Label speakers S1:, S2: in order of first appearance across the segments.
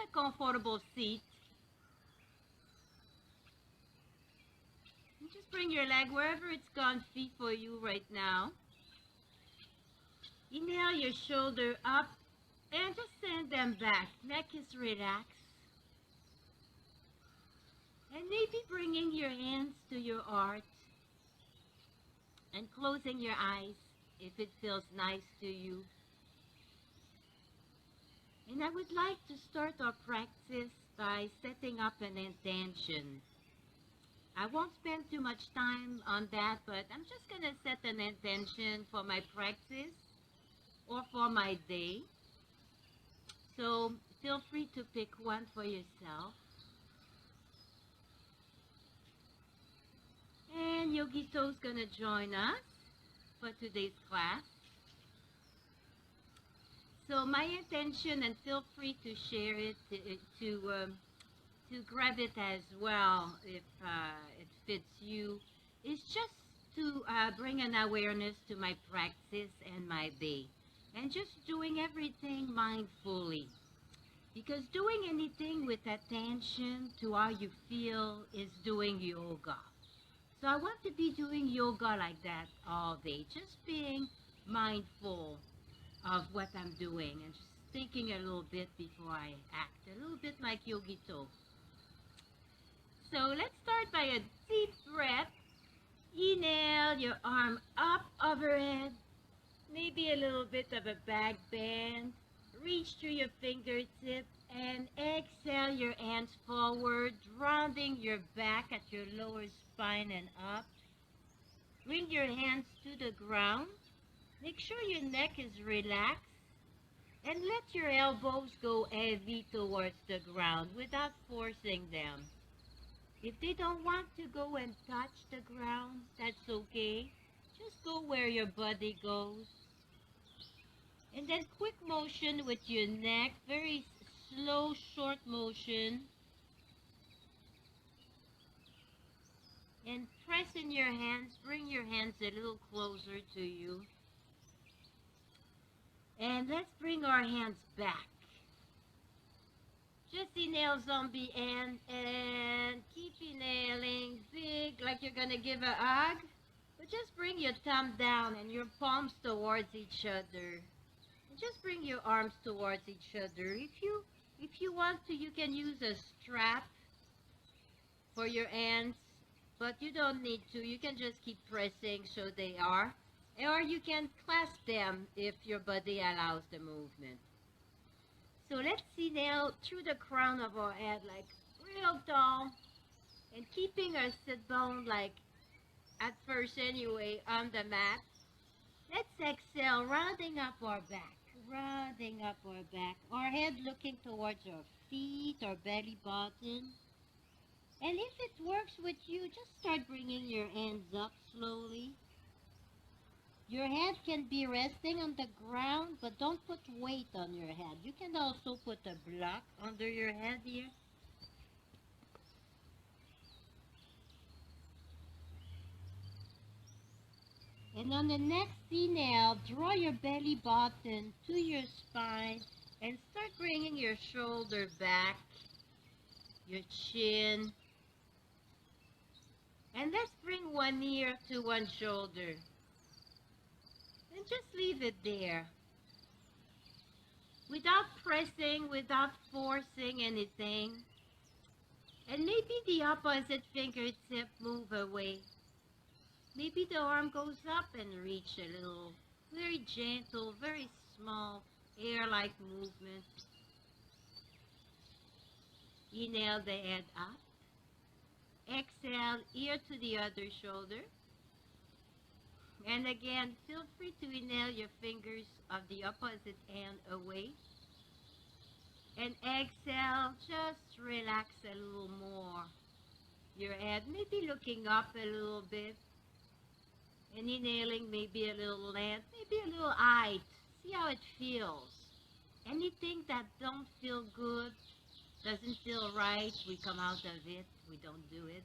S1: a comfortable seat. And just bring your leg wherever it's comfy for you right now. Inhale your shoulder up and just send them back. Neck is relaxed. And maybe bringing your hands to your heart and closing your eyes if it feels nice to you. And I would like to start our practice by setting up an intention. I won't spend too much time on that, but I'm just going to set an intention for my practice or for my day. So feel free to pick one for yourself. And Yogito's going to join us for today's class. So my intention, and feel free to share it, to grab it as well if it fits you, is just to bring an awareness to my practice and my day. And just doing everything mindfully. Because doing anything with attention to how you feel is doing yoga. So I want to be doing yoga like that all day, just being mindful of what I'm doing and just thinking a little bit before I act, a little bit like Yogito. So let's start by a deep breath. Inhale, your arm up overhead, maybe a little bit of a back bend. Reach through your fingertips and exhale your hands forward, rounding your back at your lower spine and up. Bring your hands to the ground. Make sure your neck is relaxed and let your elbows go heavy towards the ground without forcing them. If they don't want to go and touch the ground, that's okay. Just go where your body goes. And then quick motion with your neck, very slow, short motion. And press in your hands, bring your hands a little closer to you. And let's bring our hands back. Just inhale zombie and keep inhaling big, like you're going to give a hug. But just bring your thumb down and your palms towards each other. Just bring your arms towards each other. If you want to, you can use a strap for your hands, but you don't need to. You can just keep pressing so they are. Or you can clasp them if your body allows the movement. So let's inhale through the crown of our head, like real tall, and keeping our sit bone, like at first anyway, on the mat. Let's exhale, rounding up our back. Rounding up our back, our head looking towards our feet, our belly button. And if it works with you, just start bringing your hands up slowly. Your head can be resting on the ground, but don't put weight on your head. You can also put a block under your head here. And on the next inhale, draw your belly button to your spine and start bringing your shoulder back, your chin. And let's bring one ear to one shoulder. And just leave it there. Without pressing, without forcing anything. And maybe the opposite fingertip move away. Maybe the arm goes up and reach a little, very gentle, very small, air-like movement. Inhale the head up. Exhale, ear to the other shoulder. And again, feel free to inhale your fingers of the opposite hand away. And exhale, just relax a little more. Your head maybe looking up a little bit. And inhaling maybe a little length, maybe a little height. See how it feels. Anything that don't feel good, doesn't feel right, we come out of it. We don't do it.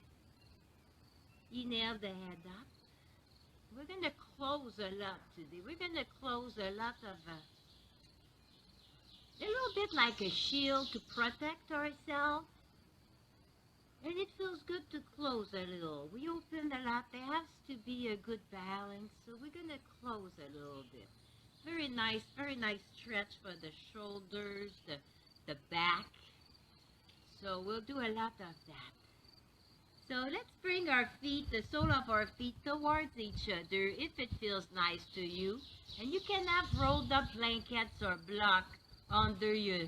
S1: Inhale the head up. We're going to close a lot today. We're going to close a lot of a little bit like a shield to protect ourselves. And it feels good to close a little. We opened a lot. There has to be a good balance. So we're going to close a little bit. Very nice stretch for the shoulders, the back. So we'll do a lot of that. So let's bring our feet, the sole of our feet towards each other if it feels nice to you. And you can have rolled up blankets or block under your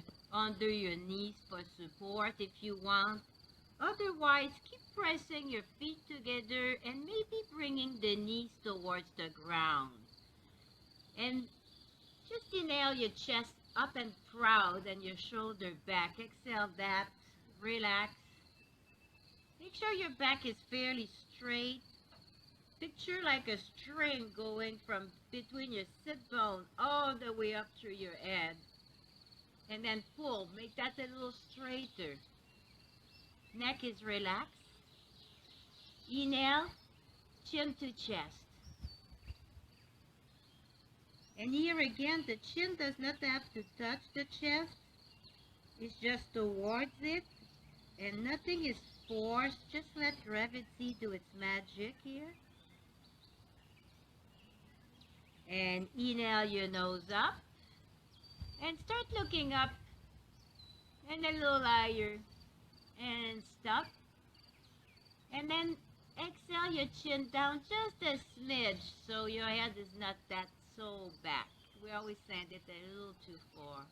S1: knees for support if you want. Otherwise, keep pressing your feet together and maybe bringing the knees towards the ground. And just inhale your chest up and proud and your shoulder back. Exhale that. Relax. Make sure your back is fairly straight. Picture like a string going from between your sit bone all the way up through your head. And then pull. Make that a little straighter. Neck is relaxed. Inhale, chin to chest. And here again, the chin does not have to touch the chest. It's just towards it. And nothing is forced. Just let gravity do its magic here. And inhale your nose up. And start looking up. And a little higher. And stop. And then exhale your chin down just a smidge so your head is not that so back. We always send it a little too far.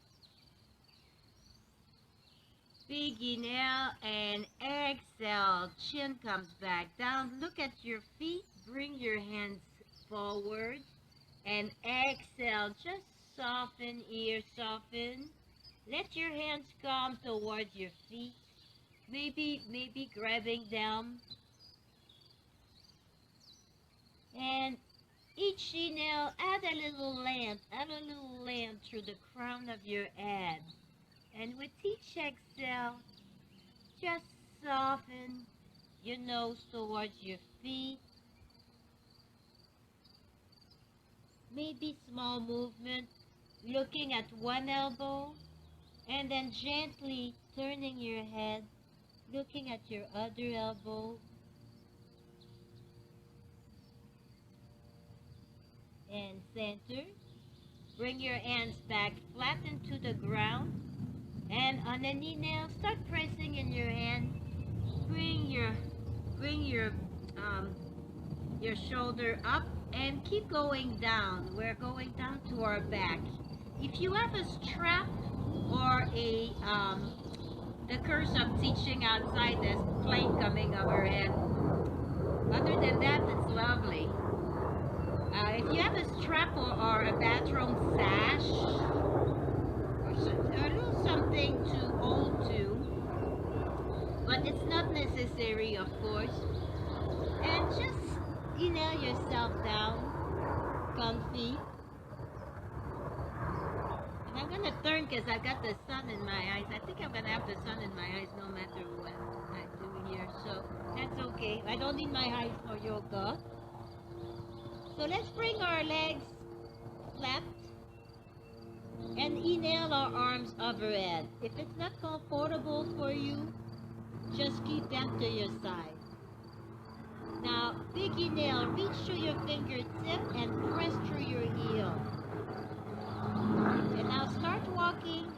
S1: Big inhale and exhale. Chin comes back down. Look at your feet. Bring your hands forward. And exhale. Just soften here. Soften. Let your hands come towards your feet. Maybe grabbing them. And each inhale, add a little length through the crown of your head. And with each exhale, just soften your nose towards your feet. Maybe small movement, looking at one elbow, and then gently turning your head, looking at your other elbow. And center. Bring your hands back flat into the ground. And on an inhale, start pressing in your hand. Bring your shoulder up and keep going down. We're going down to our back. If you have a strap or the curse of teaching outside, there's plane coming overhead. Other than that, it's lovely. If you have a strap or a bathroom sash, or a little something to hold to, but it's not necessary, of course. And just inhale yourself down, comfy. And I'm going to turn because I got the sun in my eyes. I think I'm going to have the sun in my eyes no matter what I do here. So that's okay. I don't need my eyes for yoga. So let's bring our legs flat and inhale our arms overhead. If it's not comfortable for you, just keep them to your side. Now, big inhale, reach through your fingertip and press through your heel. And now start walking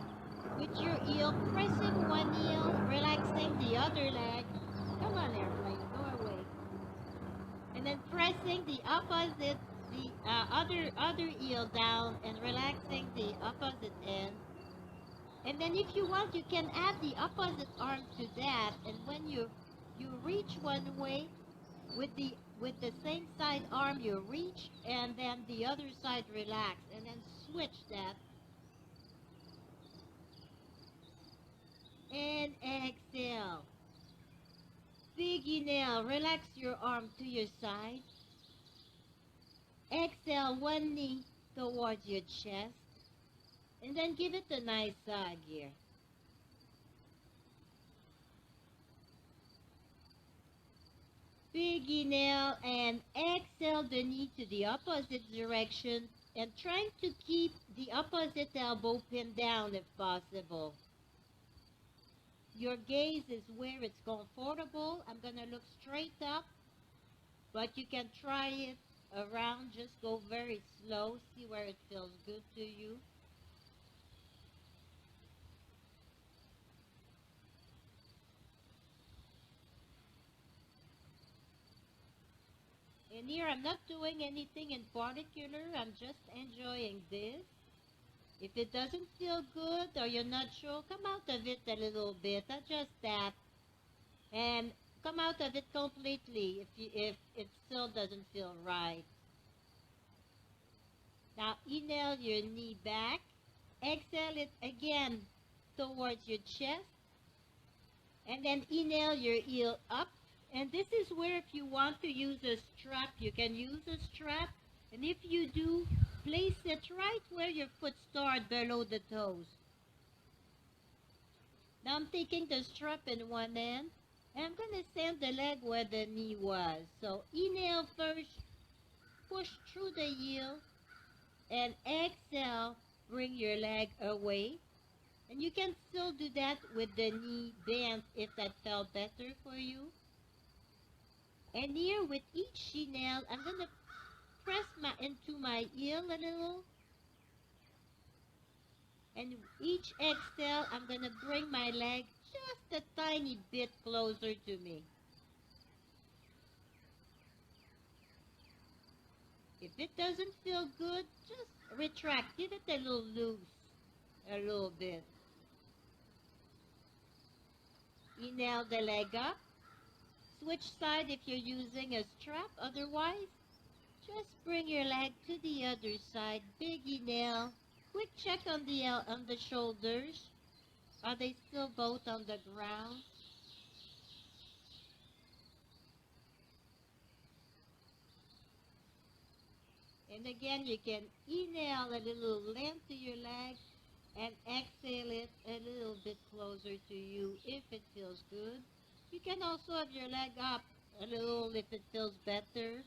S1: with your heel, pressing one heel, relaxing the other leg. Come on, airplane, go away. And then pressing the opposite, the other heel down and relaxing the opposite end. And then if you want, you can add the opposite arm to that. And when you reach one way, with the same side arm you reach, and then the other side relax, and then switch that. And exhale. Big inhale, relax your arm to your side. Exhale, one knee towards your chest. And then give it a nice side here. Big inhale and exhale the knee to the opposite direction. And trying to keep the opposite elbow pinned down if possible. Your gaze is where it's comfortable. I'm going to look straight up, but you can try it around. Just go very slow. See where it feels good to you. And here I'm not doing anything in particular. I'm just enjoying this. If it doesn't feel good or you're not sure, come out of it a little bit. Adjust that. And come out of it completely if it still doesn't feel right. Now inhale your knee back. Exhale it again towards your chest. And then inhale your heel up. And this is where if you want to use a strap, you can use a strap. And if you do, place it right where your foot starts below the toes. Now I'm taking the strap in one end. And I'm going to send the leg where the knee was. So inhale first, push through the heel. And exhale, bring your leg away. And you can still do that with the knee bent if that felt better for you. And here with each inhale, I'm going to press into my heel a little. And each exhale, I'm going to bring my leg just a tiny bit closer to me. If it doesn't feel good, just retract. Give it a little loose, a little bit. Inhale the leg up. Switch side if you're using a strap. Otherwise, just bring your leg to the other side. Big inhale. Quick check on the shoulders. Are they still both on the ground? And again, you can inhale a little length to your leg and exhale it a little bit closer to you if it feels good. You can also have your leg up a little if it feels better.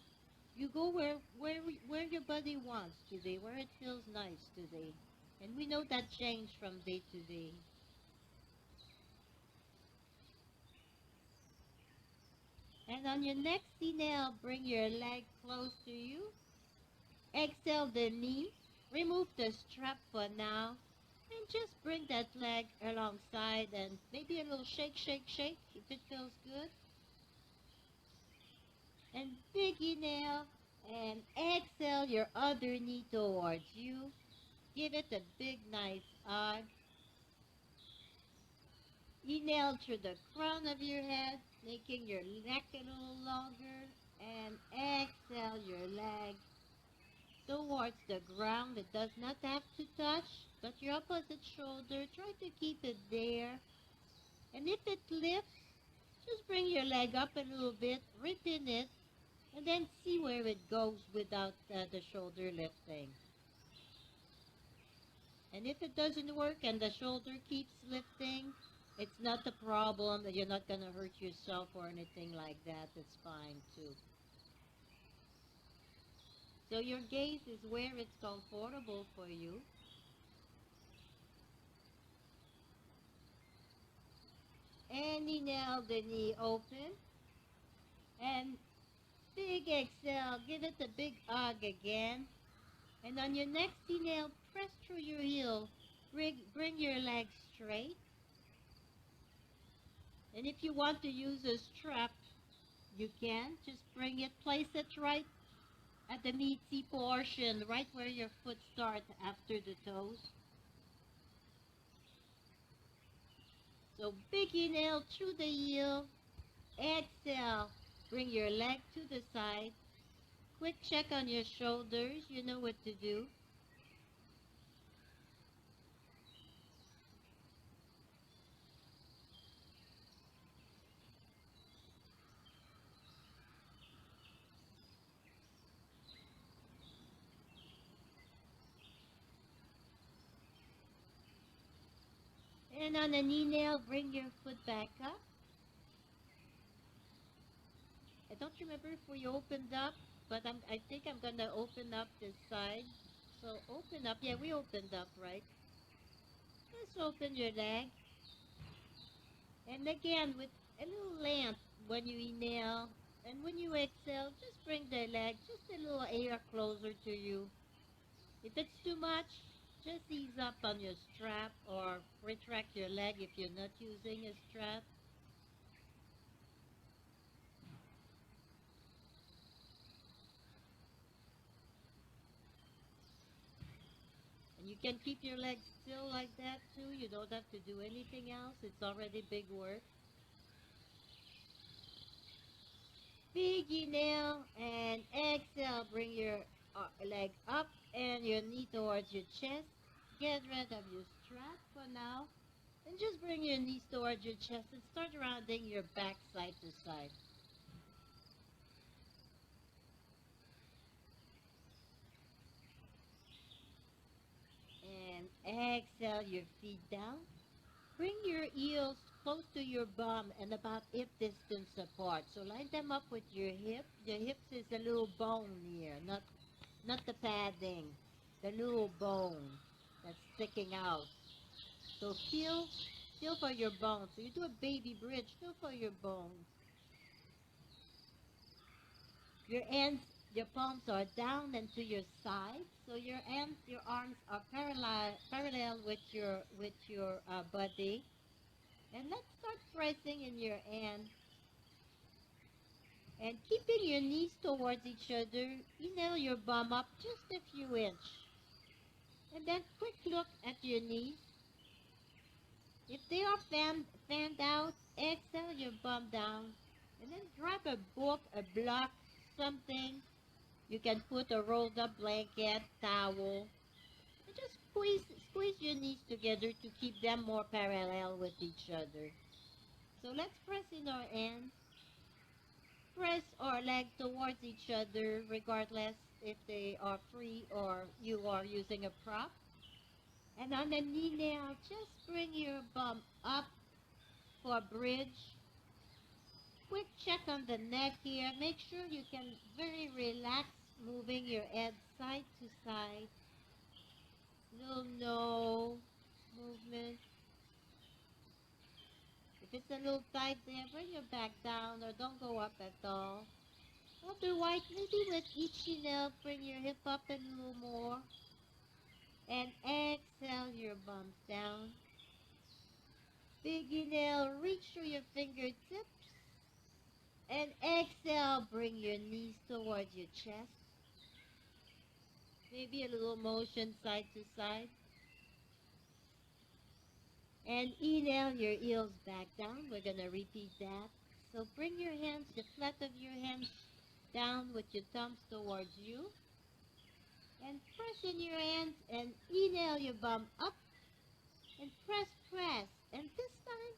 S1: You go where your body wants today, where it feels nice today. And we know that change from day to day. And on your next inhale, bring your leg close to you. Exhale the knee. Remove the strap for now. And just bring that leg alongside and maybe a little shake, shake, shake if it feels good. And big inhale and exhale your other knee towards you. Give it a big nice hug. Inhale through the crown of your head, making your neck a little longer. And exhale your leg towards the ground. It does not have to touch, but your opposite shoulder, try to keep it there. And if it lifts, just bring your leg up a little bit, repin it, and then see where it goes without the shoulder lifting. And if it doesn't work and the shoulder keeps lifting, it's not a problem. You're not going to hurt yourself or anything like that. It's fine too. So your gaze is where it's comfortable for you. And inhale the knee open. And big exhale. Give it a big hug again. And on your next inhale, press through your heel. Bring your legs straight. And if you want to use a strap, you can. Just bring it, place it right at the meaty portion, right where your foot starts after the toes. So big inhale through the heel. Exhale. Bring your leg to the side. Quick check on your shoulders. You know what to do. And on an inhale, bring your foot back up. I don't remember if we opened up, but I think I'm going to open up this side.
S2: open up. Yeah, we opened up, right? Just open your leg. And again, with a little length when you inhale. And when you exhale, just bring the leg just a little air closer to you. If it's too much, just ease up on your strap or retract your leg if you're not using a strap. And you can keep your legs still like that too. You don't have to do anything else. It's already big work. Big inhale and exhale. Bring your leg up and your knee towards your chest. Get rid of your strap for now. And just bring your knees towards your chest and start rounding your back side to side. And exhale your feet down. Bring your heels close to your bum and about hip distance apart. So line them up with your hip. Your hips is a little bone here, not the padding. The little bone that's sticking out. So feel for your bones. So you do a baby bridge, feel for your bones. Your hands, your palms are down and to your sides. So your hands, your arms are parallel with your body. And let's start pressing in your hand and keeping your knees towards each other. Inhale your bum up just a few inches. And then quick look at your knees. If they are fanned out, exhale your bum down. And then grab a book, a block, something. You can put a rolled up blanket, towel. And just squeeze your knees together to keep them more parallel with each other. So let's press in our hands. Press our leg towards each other regardless if they are free or you are using a prop. And on the knee now, just bring your bum up for a bridge. Quick check on the neck here. Make sure you can very relax, moving your head side to side. No movement. If it's a little tight there, bring your back down or don't go up at all. Otherwise, maybe with each inhale, bring your hip up a little more. And exhale your bums down. Big inhale, reach through your fingertips. And exhale, bring your knees towards your chest. Maybe a little motion side to side. And inhale your heels back down. We're going to repeat that. So bring your hands, the flat of your hands down with your thumbs towards you. And press in your hands and inhale your bum up. And press. And this time,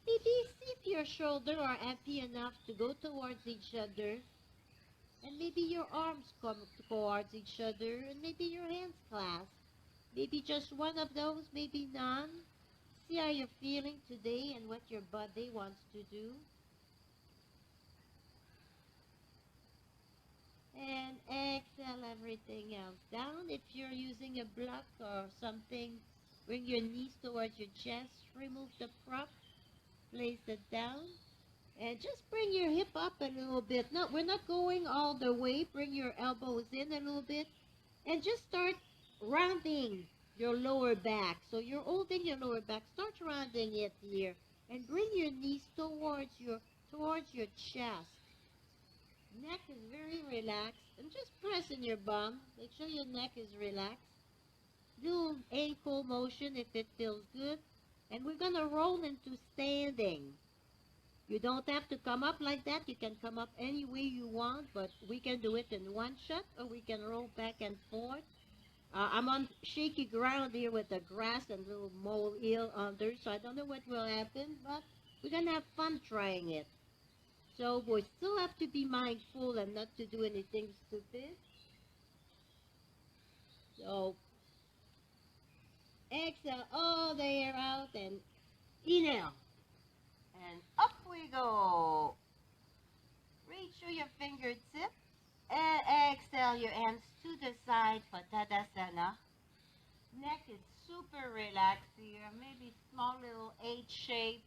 S2: maybe see if your shoulders are happy enough to go towards each other. And maybe your arms come towards each other. And maybe your hands clasp. Maybe just one of those, maybe none. See how you're feeling today and what your body wants to do. And exhale everything else down. If you're using a block or something, bring your knees towards your chest. Remove the prop. Place it down. And just bring your hip up a little bit. No, we're not going all the way. Bring your elbows in a little bit. And just start rounding your lower back. So you're holding your lower back. Start rounding it here. And bring your knees towards your chest. Neck is very relaxed. And just press in your bum. Make sure your neck is relaxed. Do ankle motion if it feels good. And we're going to roll into standing. You don't have to come up like that. You can come up any way you want, but we can do it in one shot, or we can roll back and forth. I'm on shaky ground here with the grass and little molehill under, so I don't know what will happen, but we're going to have fun trying it. So we still have to be mindful and not to do anything stupid. So exhale all the air out and inhale. And up we go. Reach through your fingertips and exhale your hands to the side for Tadasana.
S1: Neck is super relaxed here. Maybe small little H shape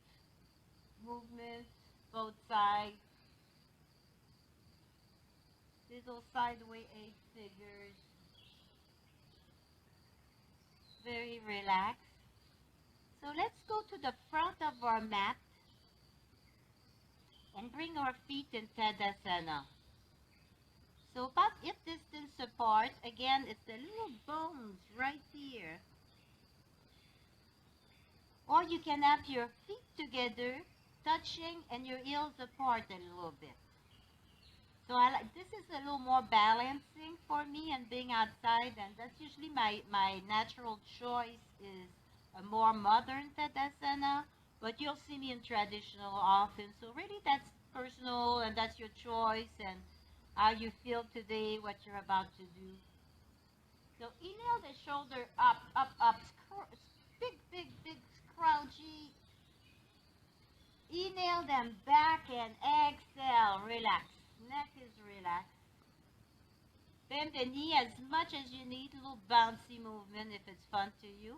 S1: movements, both sides. Little sideways H figures. Very relaxed. So let's go to the front of our mat and bring our feet in Tadasana. So about hip distance apart. Again, it's the little bones right here. Or you can have your feet together, touching, and your heels apart a little bit. So this is a little more balancing for me and being outside, and that's usually my natural choice is a more modern Tadasana, but you'll see me in traditional often. So really that's personal and that's your choice and how you feel today, what you're about to do. So inhale the shoulder up, up, up, big, big, big scrouchy. Inhale them back and exhale, relax. Neck is relaxed. Bend the knee as much as you need, a little bouncy movement if it's fun to you.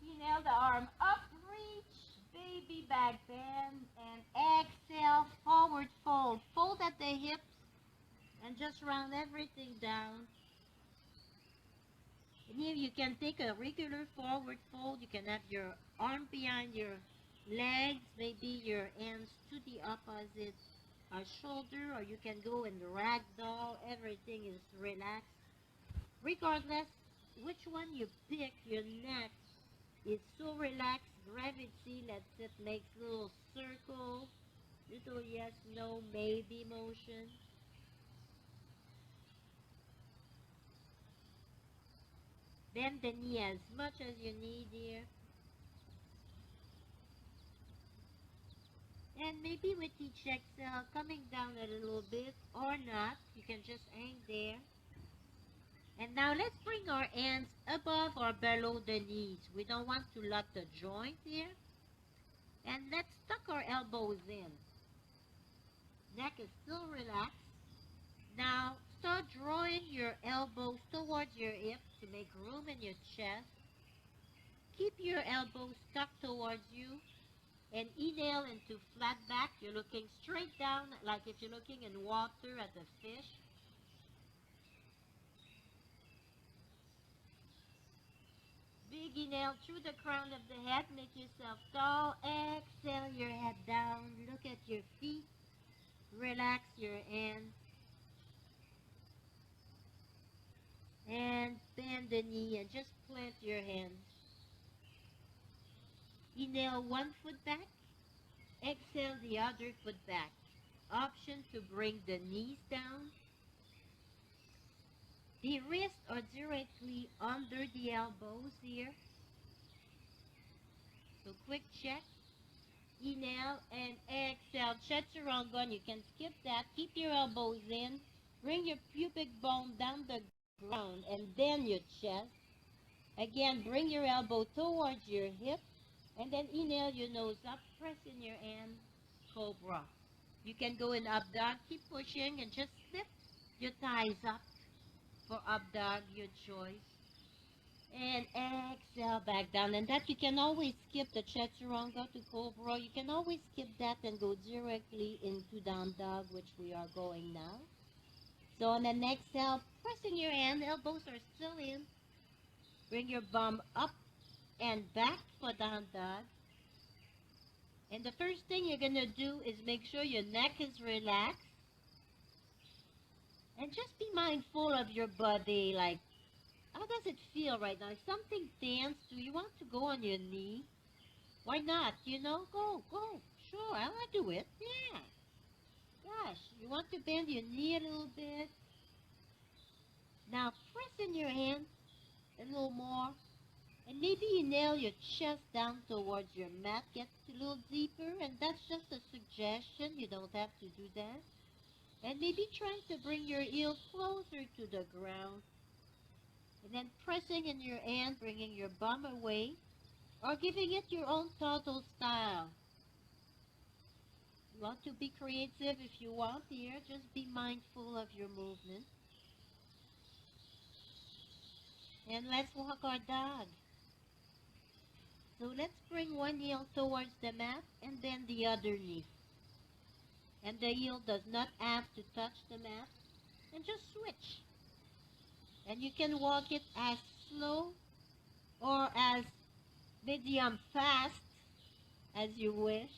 S1: Inhale the arm up, reach, baby back bend, and exhale, forward fold. Fold at the hips and just round everything down. And here you can take a regular forward fold. You can have your arm behind your legs, maybe your hands to the opposite shoulder, or you can go in the ragdoll. Everything is relaxed. Regardless which one you pick, your neck is so relaxed. Gravity lets it make little circle, little yes, no, maybe motion. Bend the knee as much as you need here. And maybe with each exhale, coming down a little bit or not, you can just hang there. And now let's bring our hands above or below the knees. We don't want to lock the joint here. And let's tuck our elbows in. Neck is still relaxed. Now start drawing your elbows towards your hips to make room in your chest. Keep your elbows tucked towards you. And inhale into flat back. You're looking straight down like if you're looking in water at a fish. Big inhale through the crown of the head. Make yourself tall. Exhale your head down. Look at your feet. Relax your hands. And bend the knee and just plant your hands. Inhale one foot back. Exhale the other foot back. Option to bring the knees down. The wrists are directly under the elbows here. So quick check. Inhale and exhale. Chaturanga. You can skip that. Keep your elbows in. Bring your pubic bone down the ground and then your chest. Again, bring your elbow towards your hip. And then inhale your nose up. Press in your hand. Cobra. You can go in up dog. Keep pushing and just lift your thighs up. For up dog, your choice. And exhale back down. And that you can always skip the chaturanga to cobra. You can always skip that and go directly into down dog, which we are going now. So on the next exhale, pressing your hand, elbows are still in. Bring your bum up and back for down dog. And the first thing you're going to do is make sure your neck is relaxed. And just be mindful of your body, like, how does it feel right now? If something tense, do you want to go on your knee? Why not? Go. Sure, I want to do it. Yeah. Gosh, you want to bend your knee a little bit? Now, press in your hand a little more. And maybe you nail your chest down towards your mat. Get a little deeper. And that's just a suggestion. You don't have to do that. And maybe trying to bring your heel closer to the ground. And then pressing in your hand, bringing your bum away. Or giving it your own total style. You want to be creative if you want here. Just be mindful of your movement.
S2: And let's walk our dog. So let's bring one heel towards the mat and then the other knee. And the heel does not have to touch the mat. And just switch. And you can walk it as slow or as medium fast as you wish.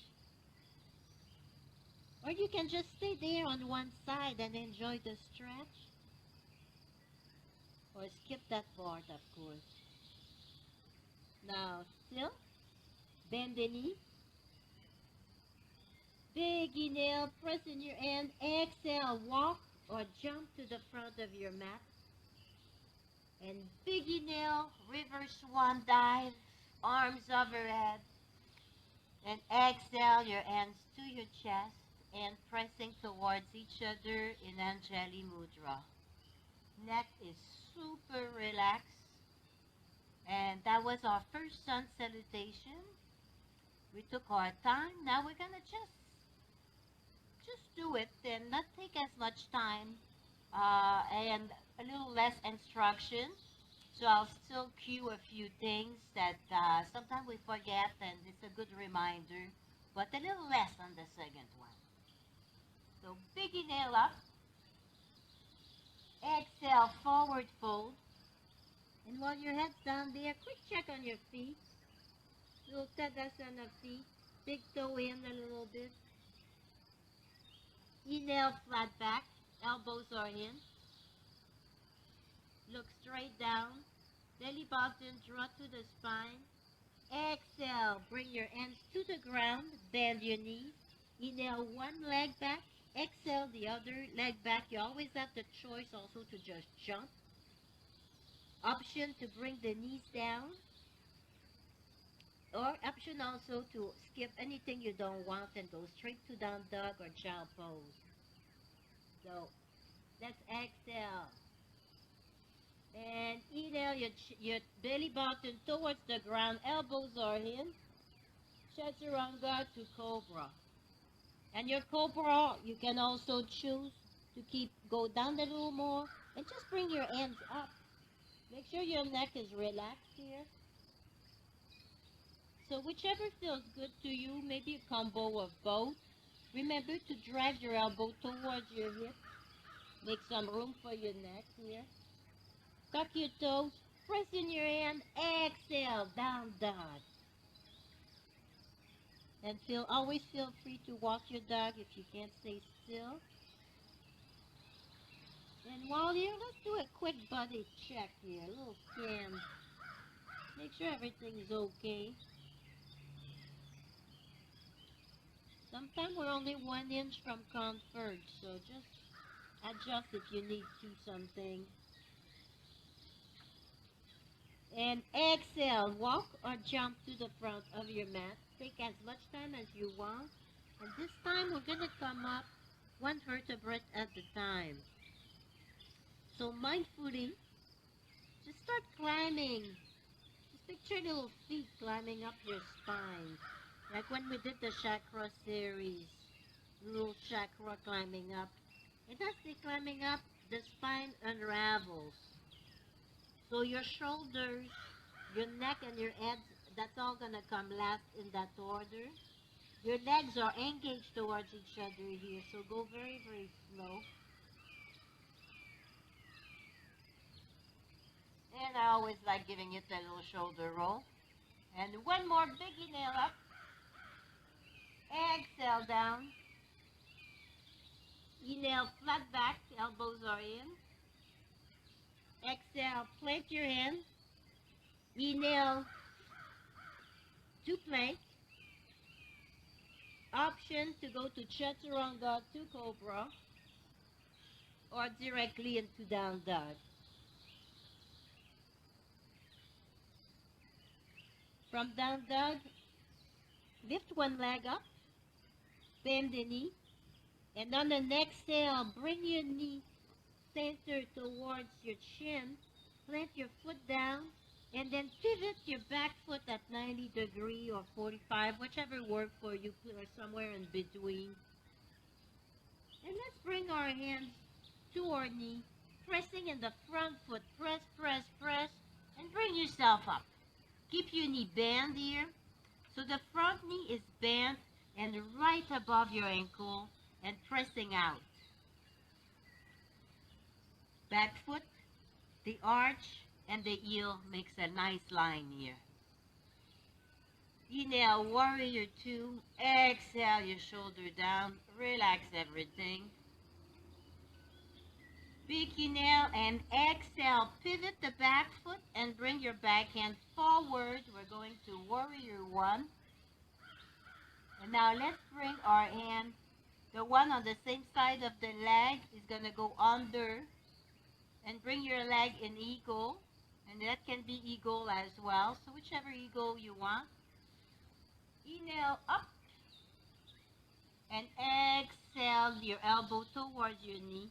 S2: Or you can just stay there on one side and enjoy the stretch. Or skip that part, of course. Now, still, bend the knee. Big inhale, press in your hand. Exhale, walk or jump to the front of your mat. And big inhale, reverse swan dive, arms overhead. And exhale, your hands to your chest and pressing towards each other in Anjali Mudra. Neck is super relaxed. And that was our first sun salutation. We took our time. Now we're going to just do it and not take as much time and a little less instruction. So I'll still cue a few things that sometimes we forget and it's a good reminder, but a little less on the second one. So big inhale up. Exhale, forward fold. And while your head's down there, quick check on your feet. Little Tadasana feet. Big toe in a little bit. Inhale, flat back. Elbows are in. Look straight down. Belly button, draw to the spine. Exhale, bring your hands to the ground. Bend your knees. Inhale, one leg back. Exhale, the other leg back. You always have the choice also to just jump. Option to bring the knees down. Or option also to skip anything you don't want and go straight to down dog or child pose. So, let's exhale. And inhale, your belly button towards the ground. Elbows are in. Chaturanga to Cobra. And your Cobra, you can also choose to go down a little more. And just bring your hands up. Make sure your neck is relaxed here. So whichever feels good to you, maybe a combo of both. Remember to drag your elbow towards your hip. Make some room for your neck here. Tuck your toes. Press in your hand. Exhale, down dog. And always feel free to walk your dog if you can't stay still. And while here, let's do a quick body check here. A little scan. Make sure everything is okay. Sometimes we're only 1 inch from converge, so just adjust if you need to something. And exhale, walk or jump to the front of your mat. Take as much time as you want. And this time we're going to come up 1 vertebrae at a time. So mindfully, just start climbing. Just picture little feet climbing up your spine. Like when we did the chakra series. Little chakra climbing up. And as they're climbing up, the spine unravels. So your shoulders, your neck and your head, that's all going to come last in that order. Your legs are engaged towards each other here, so go very, very slow. And I always like giving it a little shoulder roll. And one more big inhale up. Exhale down. Inhale, flat back, elbows are in. Exhale, plank your hand. Inhale, to plank. Option to go to Chaturanga to Cobra. Or directly into down dog. From down dog, lift one leg up. Bend the knee. And on the exhale, bring your knee center towards your chin. Plant your foot down. And then pivot your back foot at 90 degrees or 45, whichever works for you, or somewhere in between. And let's bring our hands to our knee, pressing in the front foot. Press, press, press.
S1: yourself up. Keep your knee bent here. So the front knee is bent and right above your ankle and pressing out. Back foot, the arch, and the heel makes a nice line here. Inhale, warrior two. Exhale, your shoulder down. Relax everything. Big inhale and exhale. Pivot the back foot and bring your back hand forward. We're going to warrior one. And now let's bring our hand. The one on the same side of the leg is going to go under. And bring your leg in eagle. And that can be eagle as well. So whichever eagle you want. Inhale up. And exhale your elbow towards your knee.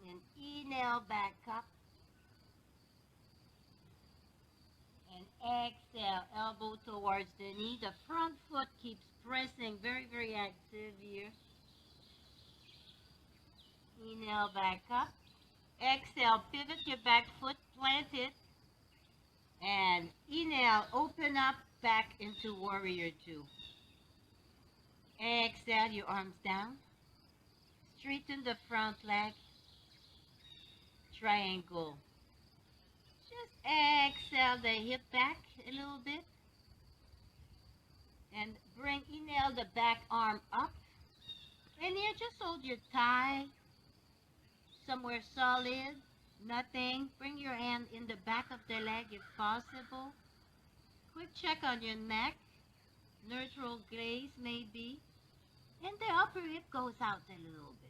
S1: And inhale back up. And exhale, elbow towards the knee. The front foot keeps pressing, very, very active here. Inhale back up. Exhale, pivot your back foot, plant it. And inhale, open up back into warrior two. Exhale, your arms down. Straighten the front leg. Triangle. Just exhale the hip back a little bit. And inhale the back arm up. And here just hold your thigh somewhere solid. Nothing. Bring your hand in the back of the leg if possible. Quick check on your neck. Neutral gaze maybe. And the upper hip goes out a little bit.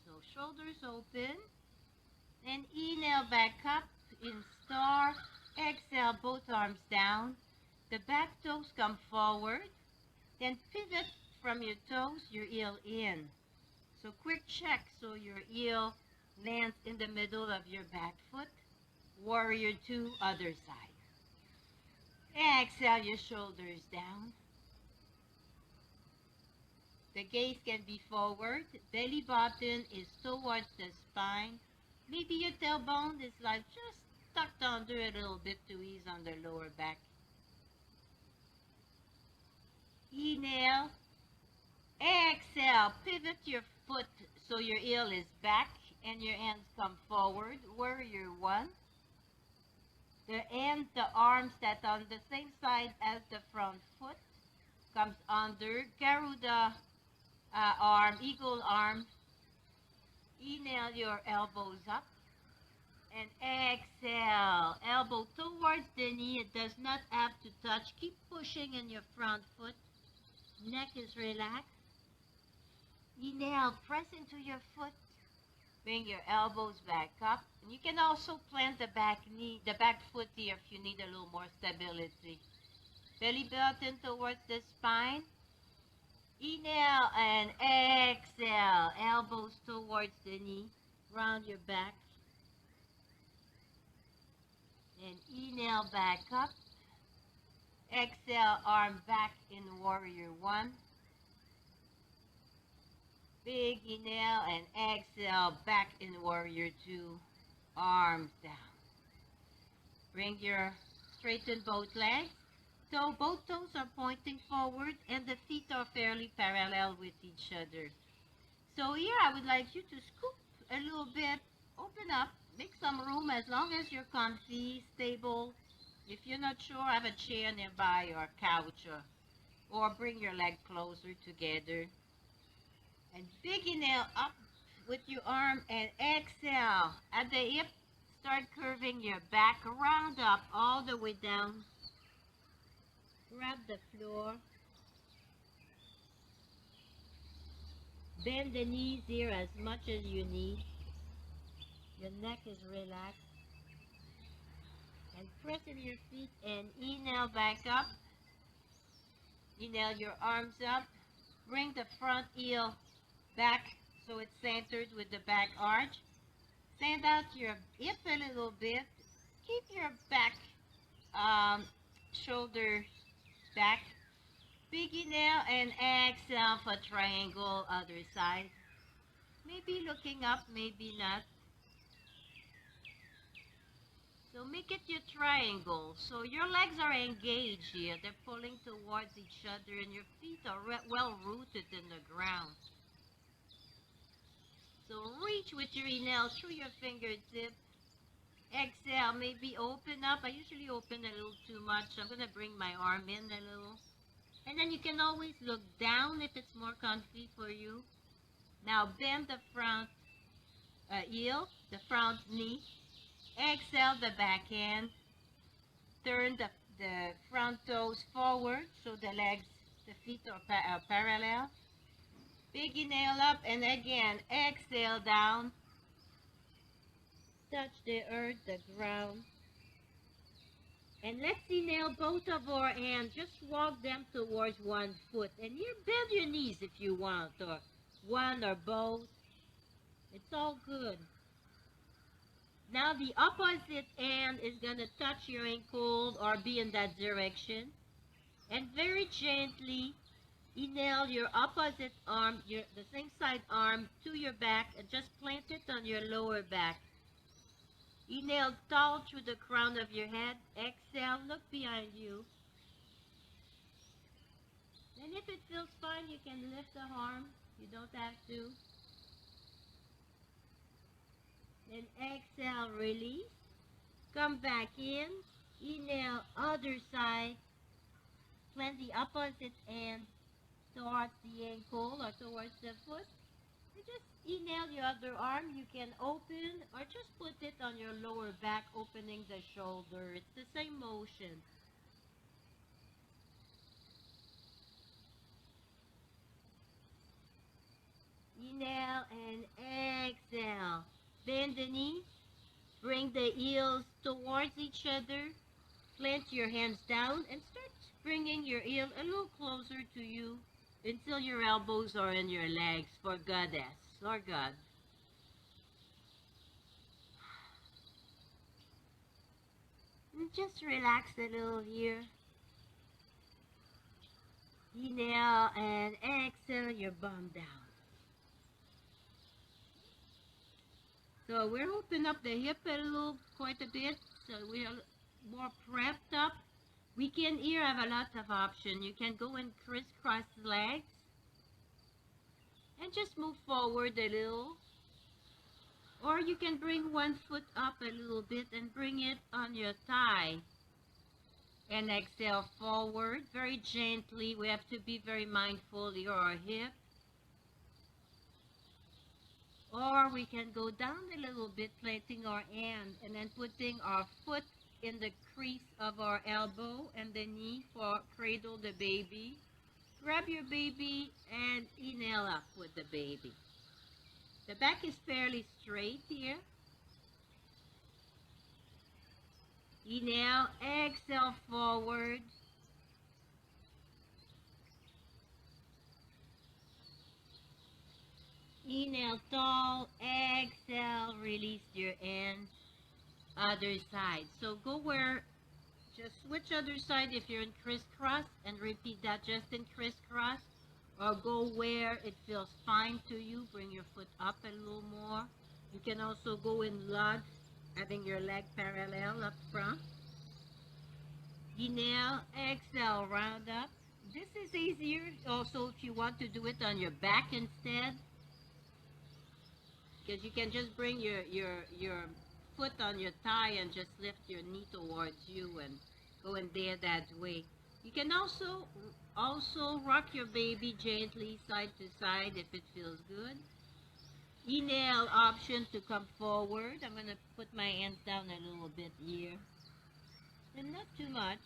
S1: So shoulders open. And inhale back up in star. Exhale both arms down. The back toes come forward. Then pivot from your toes, your heel in. So quick check so your heel lands in the middle of your back foot. Warrior two, other side. Exhale your shoulders down. The gaze can be forward. Belly button is towards the spine. Maybe your tailbone is like just tucked under a little bit to ease on the lower back. Inhale. Exhale. Pivot your foot so your heel is back and your hands come forward. Warrior one. The arms that on the same side as the front foot comes under. Garuda arm, eagle arm. Inhale your elbows up. And exhale. Elbow towards the knee. It does not have to touch. Keep pushing in your front foot. Neck is relaxed. Inhale, press into your foot. Bring your elbows back up. And you can also plant the back foot here if you need a little more stability. Belly button towards the spine. Inhale and exhale. Elbows towards the knee. Round your back. And inhale back up. Exhale, arm back in warrior one. Big inhale and exhale back in warrior two. Arms down. Straighten both legs. So both toes are pointing forward and the feet are fairly parallel with each other. So here I would like you to scoop a little bit, open up, make some room as long as you're comfy, stable. If you're not sure, have a chair nearby or a couch or bring your leg closer together. And big inhale up with your arm and exhale. At the hip, start curving your back, round up all the way down. Grab the floor. Bend the knees here as much as you need. Your neck is relaxed. And press in your feet and inhale back up. Inhale your arms up. Bring the front heel back so it's centered with the back arch. Send out your hip a little bit. Keep your back shoulders back. Big inhale and exhale for triangle, other side. Maybe looking up, maybe not. So make it your triangle. So your legs are engaged here. They're pulling towards each other and your feet are well rooted in the ground. So reach with your inhale through your fingertip. Exhale, maybe open up. I usually open a little too much. I'm going to bring my arm in a little. And then you can always look down if it's more comfy for you. Now bend the front heel, the front knee. Exhale the back hand. Turn the front toes forward so the legs, the feet are parallel. Big inhale up and again exhale down.
S2: Touch the earth, the ground.
S1: And let's inhale both of our hands. Just walk them towards one foot. And you bend your knees if you want, or one or both. It's all good. Now the opposite hand is going to touch your ankle or be in that direction. And very gently inhale your opposite arm, the same side arm, to your back and just plant it on your lower back. Inhale tall through the crown of your head. Exhale, look behind you. And if it feels fine, you can lift the arm. You don't have to. Then exhale, release. Come back in. Inhale, other side. Plant the opposite hand towards the ankle or towards the foot. And just inhale your other arm. You can open or just put it on your lower back, opening the shoulder. It's the same motion. Inhale and exhale. Bend the knees. Bring the heels towards each other. Plant your hands down and start bringing your heel a little closer to you until your elbows are in your legs for goddess or God. And just relax a little here. Inhale and exhale your bum down. So we're opening up the hip a little, quite a bit, so we're more prepped up. We can here have a lot of options. You can go in crisscross legs and just move forward a little. Or you can bring one foot up a little bit and bring it on your thigh. And exhale forward very gently. We have to be very mindful of our hip. Or we can go down a little bit, planting our hand and then putting our foot in the crease of our elbow and the knee for cradle the baby. Grab your baby and inhale up with the baby. The back is fairly straight here. Inhale, exhale forward. Inhale tall, exhale, release your hands. Other side. So go where, just switch other side if you're in crisscross and repeat that just in crisscross. Or go where it feels fine to you. Bring your foot up a little more. You can also go in lugs, having your leg parallel up front. Inhale, exhale, round up. This is easier also if you want to do it on your back instead. Because you can just bring your foot on your thigh and just lift your knee towards you and go in there that way. You can also rock your baby gently side to side if it feels good. Inhale option to come forward. I'm going to put my hands down a little bit here. And not too much.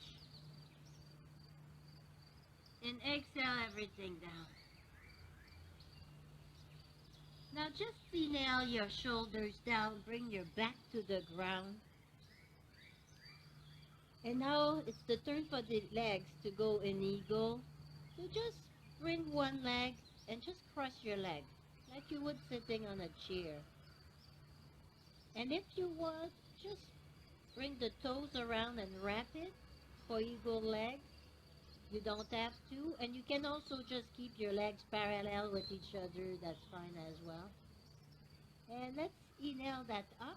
S1: And exhale everything down. Now just inhale your shoulders down, bring your back to the ground. And now it's the turn for the legs to go in eagle. So just bring one leg and just cross your leg like you would sitting on a chair. And if you want, just bring the toes around and wrap it for eagle legs.
S2: You don't have to, and you can also just keep your legs parallel with each other. That's fine as well. And let's inhale that up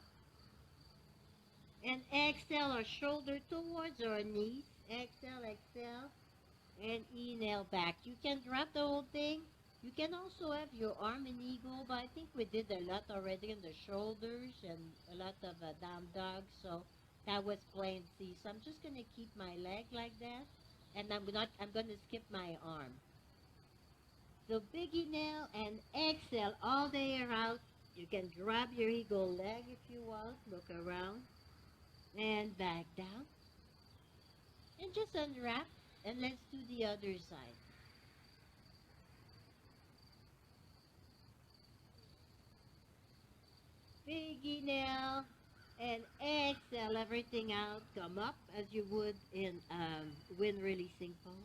S2: and exhale our shoulder towards our knees. Exhale, exhale, and inhale back. You can drop the whole thing. You can also have your arm in eagle, but I think we did a lot already in the shoulders and a lot of down dog, so that was plain C. So I'm just gonna keep my leg like that, and I'm gonna skip my arm. So big inhale and exhale all the air out. You can drop your eagle leg if you want. Look around and back down, and just unwrap. And let's do the other side. Big inhale and exhale everything out. Come up as you would in wind releasing pose.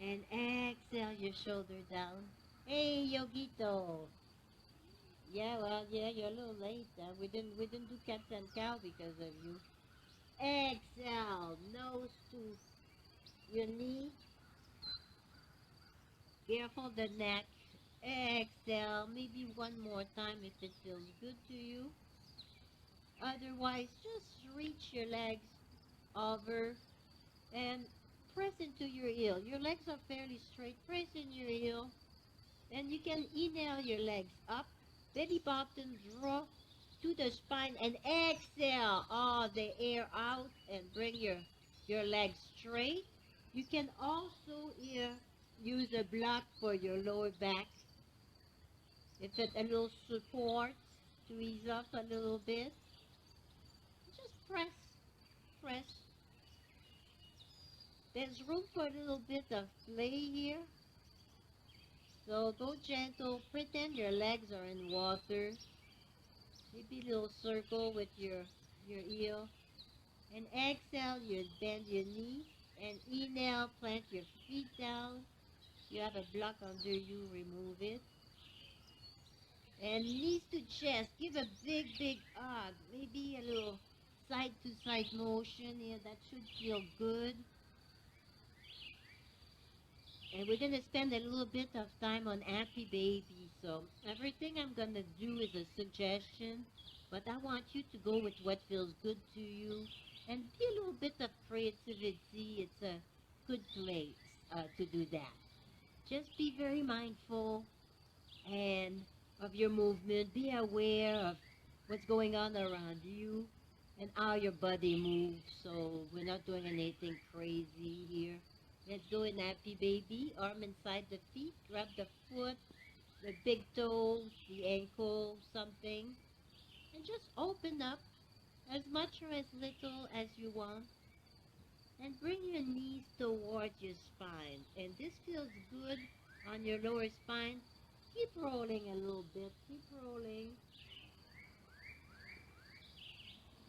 S2: And exhale your shoulder down. Hey, Yogito. Yeah, well, yeah, you're a little late. We didn't do cat and cow because of you. Exhale, nose to your knee. Careful the neck. Exhale, maybe one more time if it feels good to you. Otherwise, just reach your legs over and press into your heel. Your legs are fairly straight. Press in your heel. And you can inhale your legs up. Belly button draw to the spine and exhale all the air out and bring your legs straight. You can also here use a block for your lower back. If it's a little support to ease off a little bit. Just press, press. There's room for a little bit of play here. So go gentle. Pretend your legs are in water. Maybe a little circle with your heel. And exhale, you bend your knees. And inhale, plant your feet down. You have a block under you, remove it. And knees to chest. Give a big, big hug. Maybe a little side to side motion here. That should feel good. And we're going to spend a little bit of time on Happy Baby. So everything I'm going to do is a suggestion, but I want you to go with what feels good to you and be a little bit of creativity. It's a good place to do that. Just be very mindful and of your movement. Be aware of what's going on around you and how your body moves. So we're not doing anything crazy here. Let's do an Happy Baby. Arm inside the feet. Grab the foot, the big toes, the ankle, something. And just open up as much or as little as you want. And bring your knees towards your spine. And this feels good on your lower spine. Keep rolling a little bit. Keep rolling.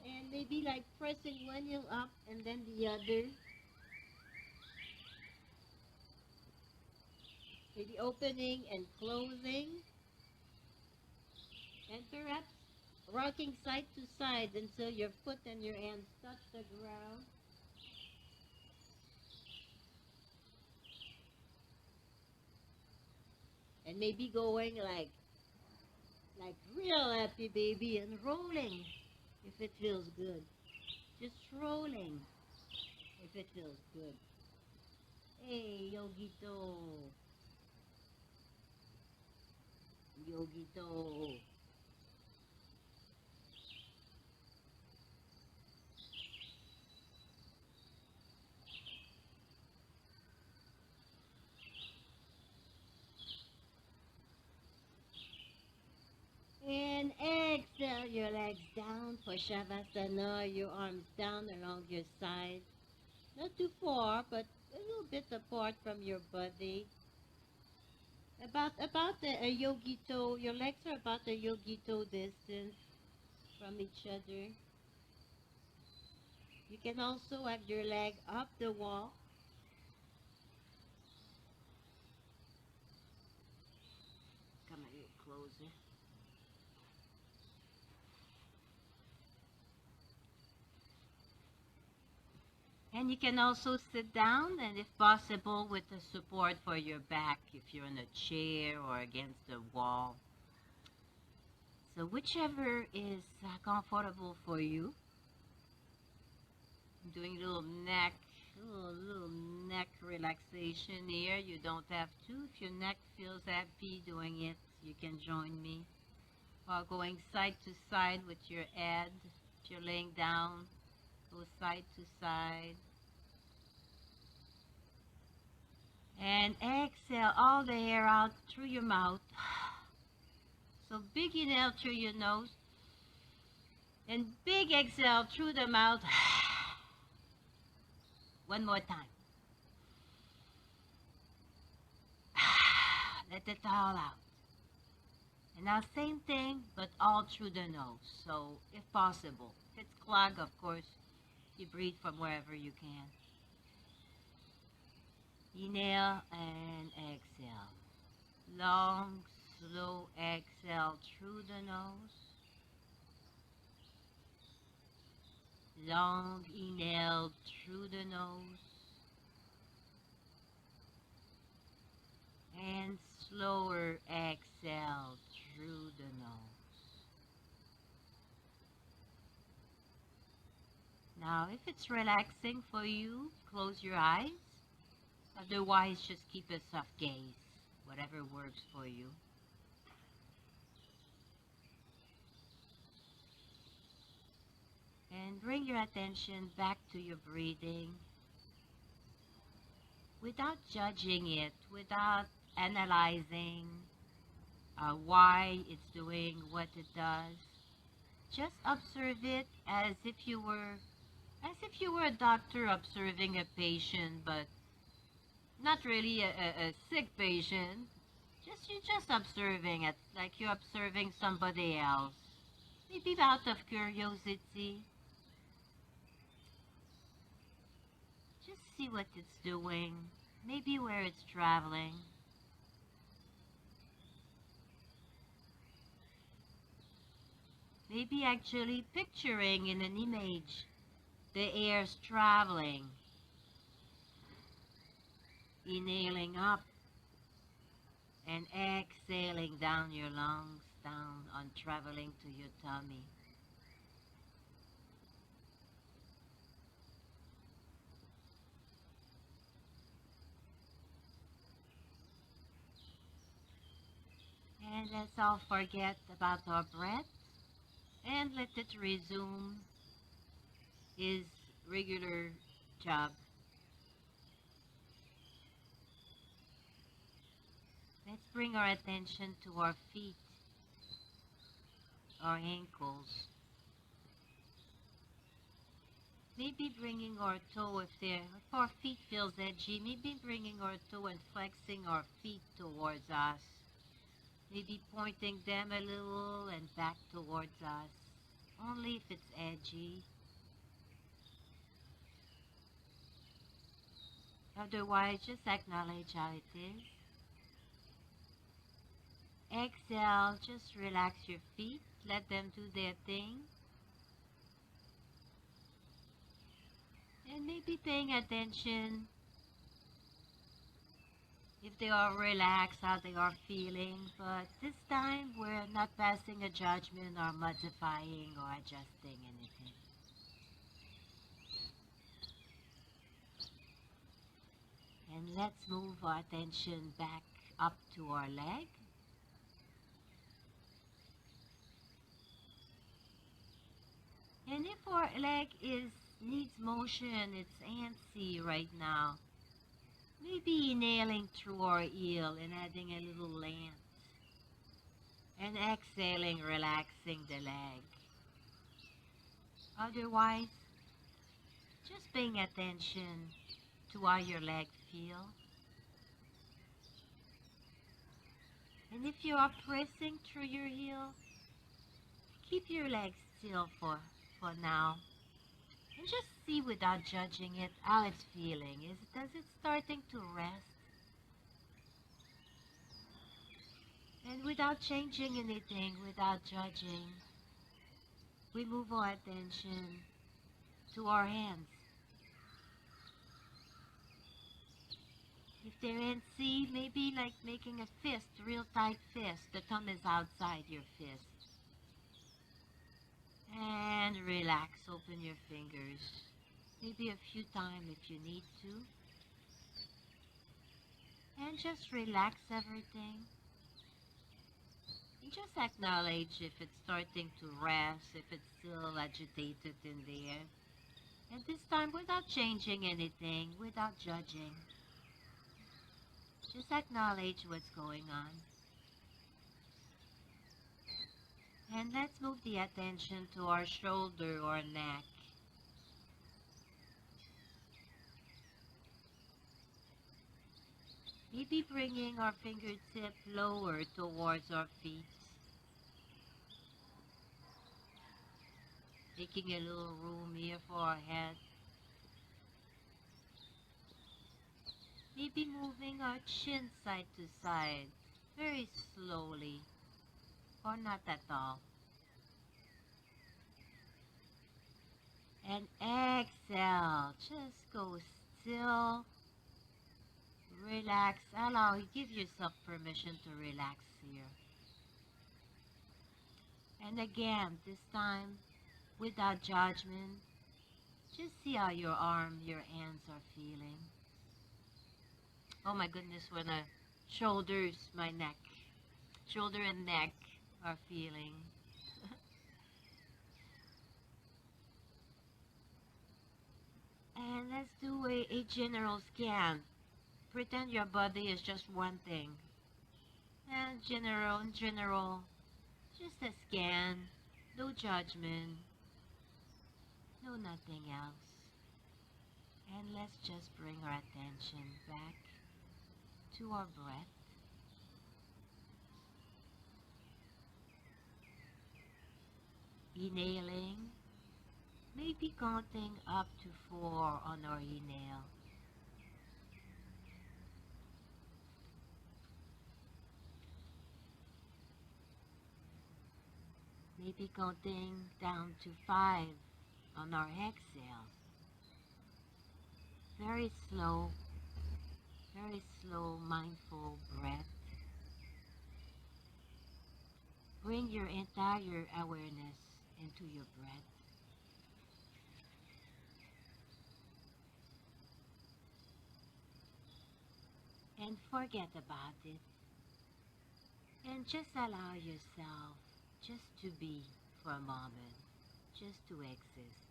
S2: And maybe like pressing one heel up and then the other. Maybe opening and closing. And perhaps rocking side to side until your foot and your hands touch the ground. And maybe going like real Happy Baby and rolling if it feels good. Just rolling if it feels good. Hey, Yogito. Yogito. And exhale your legs down for Shavasana, your arms down along your side. Not too far, but a little bit apart from your body. About a yogi toe, your legs are about a yogi toe distance from each other. You can also have your leg up the wall. Come a little closer.
S1: And you can also sit down, and if possible with the support for your back if you're in a chair or against a wall. So whichever is comfortable for you. I'm doing little neck relaxation here. You don't have to. If your neck feels happy doing it, you can join me. While going side to side with your head. If you're laying down, go side to side. And exhale all the air out through your mouth. So big inhale through your nose. And big exhale through the mouth. One more time. Let it all out. And now same thing, but all through the nose. So if possible. If it's clogged, of course, you breathe from wherever you can. Inhale and exhale. Long, slow exhale through the nose. Long inhale through the nose. And slower exhale through the nose. Now, if it's relaxing for you, close your eyes. Otherwise, just keep a soft gaze, whatever works for you. And bring your attention back to your breathing without judging it, without analyzing why it's doing what it does. Just observe it as if you were a doctor observing a patient, but not really a sick patient. You're just observing it like you're observing somebody else. Maybe out of curiosity. Just see what it's doing. Maybe where it's traveling. Maybe actually picturing in an image the air's traveling. Inhaling up and exhaling down your lungs, down on traveling to your tummy. And let's all forget about our breath and let it resume its regular job. Let's bring our attention to our feet, our ankles. Maybe bringing our toe if our feet feels edgy, maybe bringing our toe and flexing our feet towards us. Maybe pointing them a little and back towards us, only if it's edgy. Otherwise, just acknowledge how it is. Exhale, just relax your feet, let them do their thing. And maybe paying attention if they are relaxed, how they are feeling. But this time, we're not passing a judgment or modifying or adjusting anything. And let's move our attention back up to our leg. And if our leg needs motion, it's antsy right now, maybe inhaling through our heel and adding a little length. And exhaling, relaxing the leg. Otherwise, just paying attention to how your legs feel. And if you are pressing through your heel, keep your legs still for now. And just see without judging it how it's feeling. Does it starting to rest? And without changing anything, without judging, we move our attention to our hands.
S2: If they're in C, maybe like making a fist, real tight fist. The thumb is outside your fist. And relax, open your fingers. Maybe a few times if you need to. And just relax everything. And just acknowledge if it's starting to rest, if it's still agitated in there. And this time without changing anything, without judging. Just acknowledge what's going on. And let's move the attention to our shoulder or neck. Maybe bringing our fingertip lower towards our feet. Making a little room here for our head. Maybe moving our chin side to side, very slowly, or not at all. And exhale, just go still, relax, give yourself permission to relax here. And again, this time, without judgment, just see how your arm, your hands are feeling. Oh my goodness, when the shoulders, my neck, shoulder and neck are feeling. And let's do a general scan. Pretend your body is just one thing. And in general, just a scan, no judgment, no nothing else. And let's just bring our attention back to our breath. Inhaling, maybe counting up to 4 on our inhale. Maybe counting down to 5 on our exhale. Very slow, mindful breath. Bring your entire awareness into your breath. And forget about it. And just allow yourself just to be for a moment, just to exist.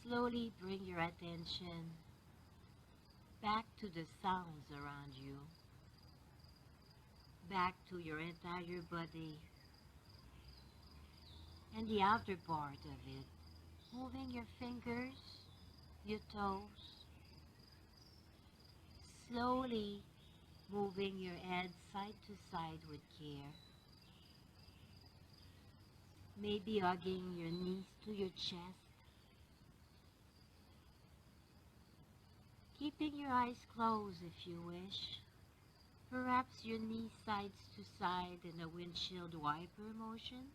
S2: Slowly bring your attention back to the sounds around you, back to your entire body and the outer part of it, moving your fingers, your toes, slowly moving your head side to side with care, maybe hugging your knees to your chest, keeping your eyes closed if you wish, perhaps your knees sides to side in a windshield wiper motion.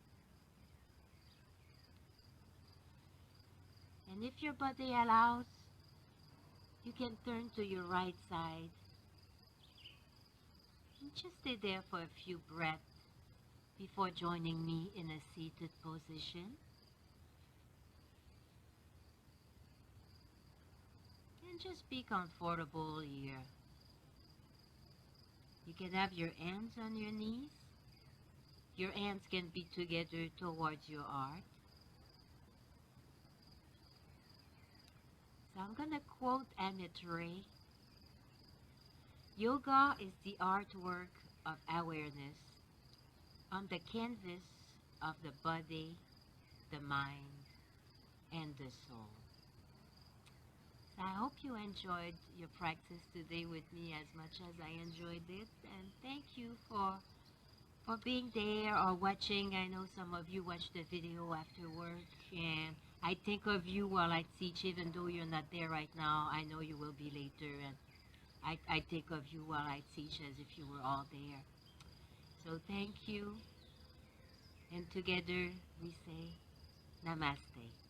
S2: And if your body allows, you can turn to your right side and just stay there for a few breaths before joining me in a seated position. And just be comfortable here. You can have your hands on your knees. Your hands can be together towards your heart. So I'm going to quote Annette Ray. Yoga is the artwork of awareness on the canvas of the body, the mind, and the soul.
S1: So I hope you enjoyed your practice today with me as much as I enjoyed it. And thank you for being there or watching. I know some of you watch the video after work, and I think of you while I teach, even though you're not there right now. I know you will be later, and I think of you while I teach as if you were all there. So thank you, and together we say Namaste.